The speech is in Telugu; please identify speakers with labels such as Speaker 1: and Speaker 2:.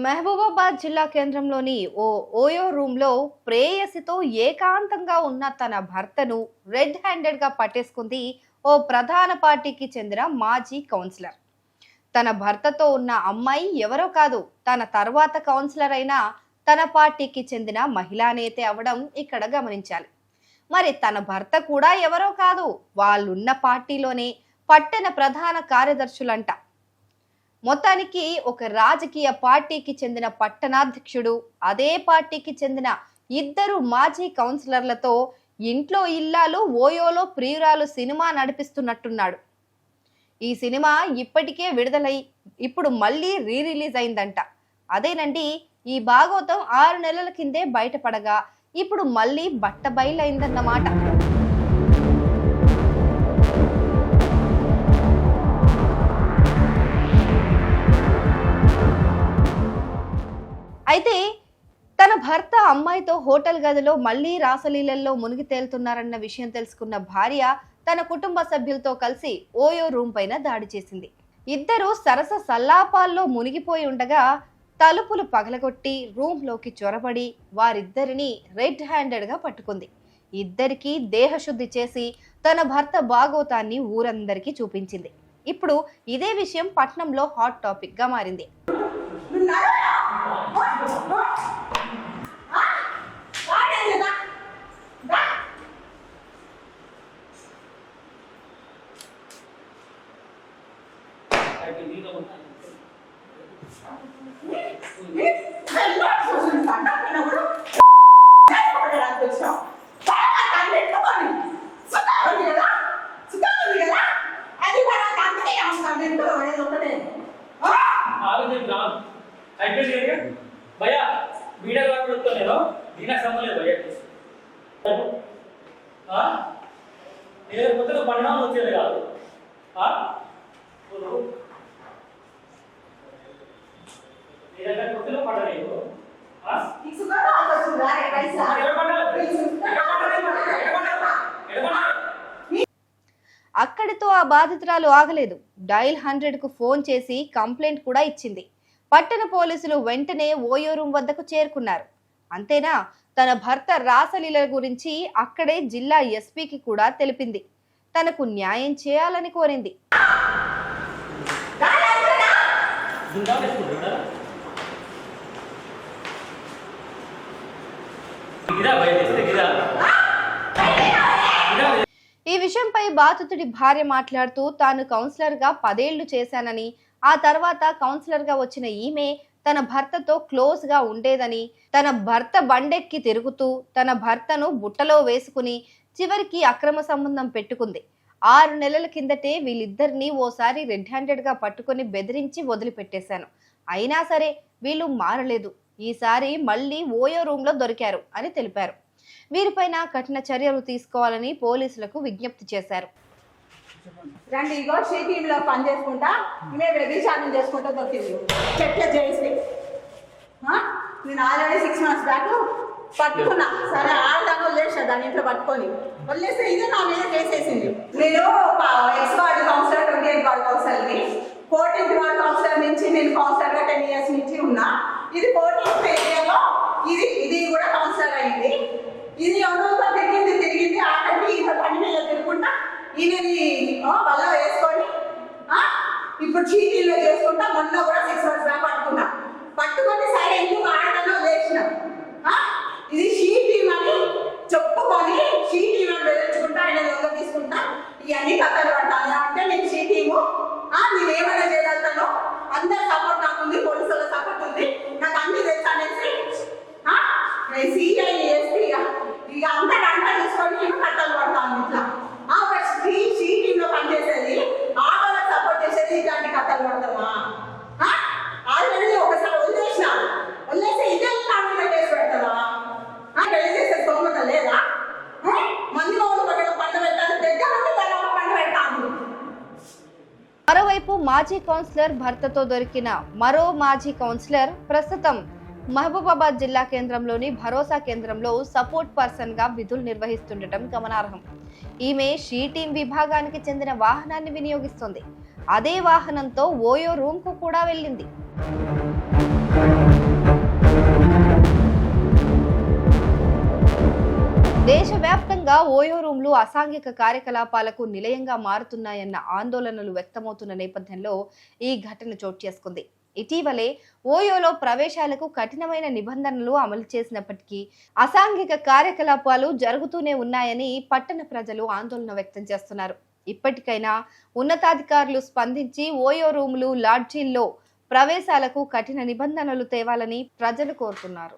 Speaker 1: మహబూబాబాద్ జిల్లా కేంద్రంలోని ఓయో రూమ్లో ప్రేయసితో ఏకాంతంగా ఉన్న తన భర్తను రెడ్ హ్యాండెడ్గా పట్టేసుకుంది ఓ ప్రధాన పార్టీకి చెందిన మాజీ కౌన్సిలర్. తన భర్తతో ఉన్న అమ్మాయి ఎవరో కాదు, తన తర్వాత కౌన్సిలర్ అయిన తన పార్టీకి చెందిన మహిళా నేత అవడం ఇక్కడ గమనించాలి. మరి తన భర్త కూడా ఎవరో కాదు, వాళ్ళున్న పార్టీలోనే పట్టణ ప్రధాన కార్యదర్శులంట. మొత్తానికి ఒక రాజకీయ పార్టీకి చెందిన పట్టణాధ్యక్షుడు అదే పార్టీకి చెందిన ఇద్దరు మాజీ కౌన్సిలర్లతో ఇంట్లో ఇల్లాలు ఓయోలో ప్రియురాలు సినిమా నడిపిస్తున్నట్టున్నాడు. ఈ సినిమా ఇప్పటికే విడుదలై ఇప్పుడు మళ్ళీ రిలీజ్ అయిందంట. అదేనండి, ఈ భాగవతం 6 నెలల కిందే బయటపడగా ఇప్పుడు మళ్ళీ బట్టబయలైందన్నమాట. అయితే తన భర్త అమ్మాయితో హోటల్ గదిలో మళ్లీ రాసలీలల్లో మునిగి తేలుతున్నారన్న విషయం తెలుసుకున్న భార్య తన కుటుంబ సభ్యులతో కలిసి ఓయో రూమ్ పైన దాడి చేసింది. ఇద్దరు సరస సల్లాపాల్లో మునిగిపోయి ఉండగా తలుపులు పగలగొట్టి రూమ్ లోకి చొరబడి వారిద్దరిని రెడ్ హ్యాండెడ్ గా పట్టుకుంది. ఇద్దరికి దేహశుద్ధి చేసి తన భర్త భాగోతాన్ని ఊరందరికీ చూపించింది. ఇప్పుడు ఇదే విషయం పట్నంలో హాట్ టాపిక్ గా మారింది.
Speaker 2: भैया वीडियो నేను దీనికి సంబంధం లేదు భయ్యా. నేను కొత్తగా పడినామని వచ్చేది కాదు. నీ దగ్గర కొత్తగా పడలేదు.
Speaker 1: అక్కడితో ఆ బాధితురాలు ఆగలేదు. డయల్ 100కు ఫోన్ చేసి కంప్లైంట్ కూడా ఇచ్చింది. పట్టణ పోలీసులు వెంటనే ఓయో రూమ్ వద్దకు చేరుకున్నారు. అంతేనా, తన భర్త రాసలీల గురించి అక్కడే జిల్లా ఎస్పీకి కూడా తెలిపింది. తనకు న్యాయం చేయాలని కోరింది. ఈ విషయంపై బాధితుడి భార్య మాట్లాడుతూ తాను కౌన్సిలర్ గా 10 ఏళ్లు చేశానని, ఆ తర్వాత కౌన్సిలర్ గా వచ్చిన ఈమె తన భర్తతో క్లోజ్ గా ఉండేదని, తన భర్త బండెక్కి తిరుగుతూ తన భర్తను బుట్టలో వేసుకుని చివరికి అక్రమ సంబంధం పెట్టుకుంది. 6 నెలల కిందటే వీళ్ళిద్దరిని ఓసారి రెడ్ హ్యాండెడ్ గా పట్టుకుని బెదిరించి వదిలిపెట్టేశాను. అయినా సరే వీళ్ళు మారలేదు. ఈసారి మళ్ళీ ఓయో రూమ్ లో దొరికారు అని తెలిపారు. వీరిపైన కఠిన చర్యలు తీసుకోవాలని పోలీసులకు విజ్ఞప్తి చేశారు.
Speaker 3: రండి, ఇగో టీంలో పని చేసుకుంటా మేము వ్యభిచారం చేసుకుంటా దొరికింది. చెట్ల చేసి నేను ఆల్రెడీ 6 months బ్యాక్ పట్టుకున్నా. సరే ఆడదాకా వదిలేసా, దాని ఇంట్లో పట్టుకొని వదిలేస్తే ఇదే నా మీద కేసేసింది. నేను ఎక్స్ వార్డు కౌన్సిలర్ 28 వార్డు కౌన్సిలర్ని. 14th వార్డు కౌన్సిలర్ నుంచి నేను కౌన్సిలర్గా 10 years నుంచి ఉన్నా. ఇది 14th ఏరియాలో ఇది కూడా కౌన్సిలర్ అయింది. ఇది ఎవరితో తిరిగింది ఆఖరికి ఇంత పని మీద తిరుగుకుంటా ఈయనని వల్ల వేసుకొని ఇప్పుడు చీటీలో చేసుకుంటా. మొన్న కూడా 6 months బ్యాక్ పట్టుకొని సరే ఎందుకు ఆడటంలో వేసిన ఇది షీటీం అని చెప్పుకొని షీటీమని బెదిరించుకుంటా ఆయన లోగా తీసుకుంటా ఇవన్నీ కథలు పట్టాలి అంటే నేను షీటీము నేనేమైనా చేయగలుగుతాను. అందరు సపోర్ట్ నాకు ఉంది, పోలీసుల సపోర్ట్ ఉంది, నాకు అన్ని తెలుసు అనేసి సిఐ ఎస్పీ ఇక అందరు అంతా తీసుకొని నేను కథలు పడతాను. ఇట్లా షీటీంలో పనిచేసేది ఆటోలకు సపోర్ట్ చేసేది ఇట్లాంటి కథలు పడతామా? ఆల్రెడీ ఒకసారి వదిలేసి ఇదే కాకుండా చేసి పెడతారా? పెళ్లి చేసే స్తోమత లేదా? మంది వాళ్ళు పండు పెట్టాలి, దగ్గర పండు పెట్టాలి.
Speaker 1: మరోవైపు మాజీ కౌన్సిలర్ భర్తతో దొరికిన మరో మాజీ కౌన్సిలర్ ప్రస్తుతం మహబూబాబాద్ జిల్లా కేంద్రంలోని భరోసా కేంద్రంలో సపోర్ట్ పర్సన్ గా విధులు నిర్వహిస్తుండటం గమనార్హం. ఈమె షీటీం విభాగానికి చెందిన వాహనాన్ని వినియోగిస్తుంది. అదే వాహనంతో ఓయో రూమ్ కు కూడా వెళ్ళింది. దేశవ్యాప్తంగా ఓయో రూమ్లు అసాంఘిక కార్యకలాపాలకు నిలయంగా మారుతున్నాయన్న ఆందోళనలు వ్యక్తమవుతున్న నేపథ్యంలో ఈ ఘటన చోటు చేసుకుంది. ఇటీవలే ఓయోలో ప్రవేశాలకు కఠినమైన నిబంధనలు అమలు చేసినప్పటికీ అసాంఘిక కార్యకలాపాలు జరుగుతూనే ఉన్నాయని పట్టణ ప్రజలు ఆందోళన వ్యక్తం చేస్తున్నారు. ఇప్పటికైనా ఉన్నతాధికారులు స్పందించి ఓయో రూములు, లాడ్జీల్లో ప్రవేశాలకు కఠిన నిబంధనలు తేవాలని ప్రజలు కోరుతున్నారు.